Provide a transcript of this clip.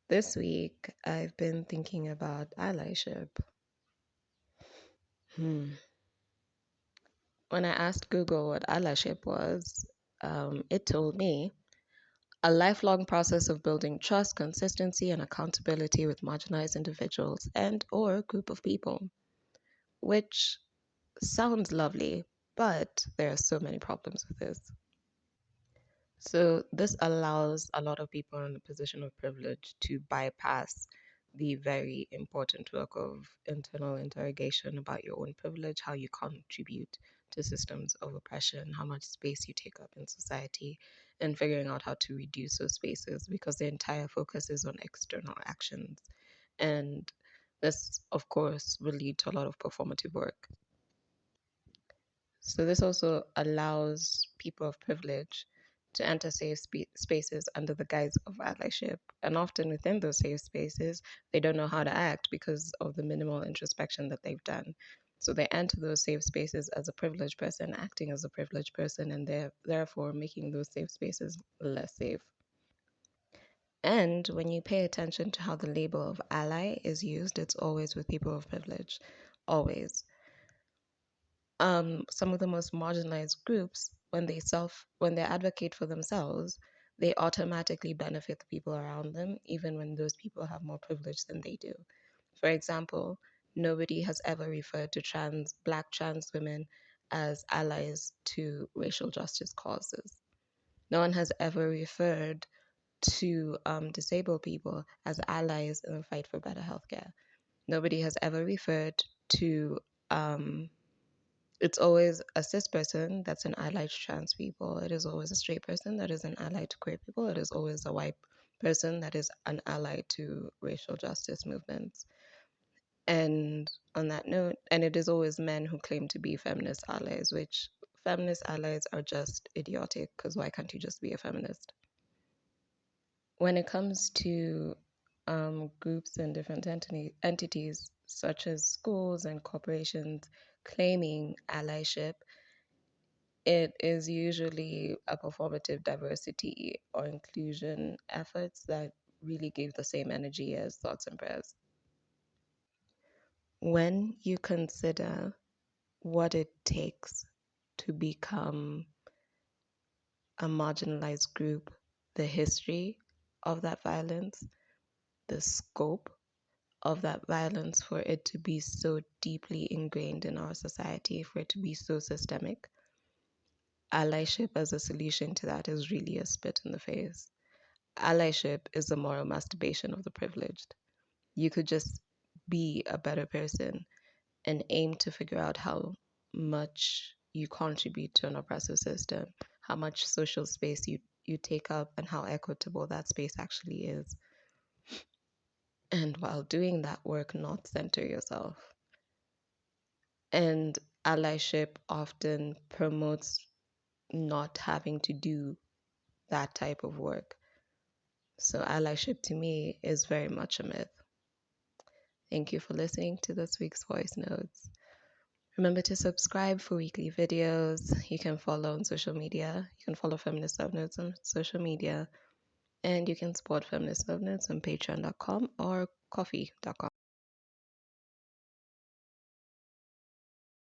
This week, I've been thinking about allyship. When I asked Google what allyship was, it told me a lifelong process of building trust, consistency, and accountability with marginalized individuals and/or a group of people, which sounds lovely, but there are so many problems with this. So this allows a lot of people in a position of privilege to bypass the very important work of internal interrogation about your own privilege, how you contribute to systems of oppression, how much space you take up in society, and figuring out how to reduce those spaces because the entire focus is on external actions. And this, of course, will lead to a lot of performative work. So this also allows people of privilege to enter safe spaces under the guise of allyship. And often within those safe spaces, they don't know how to act because of the minimal introspection that they've done. So they enter those safe spaces as a privileged person, acting as a privileged person, and they're therefore making those safe spaces less safe. And when you pay attention to how the label of ally is used, it's always with people of privilege. Always. Some of the most marginalized groups, when they advocate for themselves, they automatically benefit the people around them, even when those people have more privilege than they do. For example, nobody has ever referred to black trans women as allies to racial justice causes. No one has ever referred to disabled people as allies in the fight for better healthcare. Nobody has ever referred to it's always a cis person that's an ally to trans people. It is always a straight person that is an ally to queer people. It is always a white person that is an ally to racial justice movements. And on that note, and it is always men who claim to be feminist allies, which feminist allies are just idiotic because why can't you just be a feminist? When it comes to groups and different entities, such as schools and corporations claiming allyship, it is usually a performative diversity or inclusion efforts that really give the same energy as thoughts and prayers. When you consider what it takes to become a marginalized group, the history of that violence, the scope of that violence for it to be so deeply ingrained in our society, for it to be so systemic, allyship as a solution to that is really a spit in the face. Allyship is the moral masturbation of the privileged. You could just be a better person and aim to figure out how much you contribute to an oppressive system, how much social space you take up, and how equitable that space actually is. And while doing that work, not center yourself. And allyship often promotes not having to do that type of work. So allyship to me is very much a myth. Thank you for listening to this week's voice notes. Remember to subscribe for weekly videos. You can follow on social media. You can follow Feminist Love Notes on social media. And you can support Feminist Love Notes on patreon.com or coffee.com.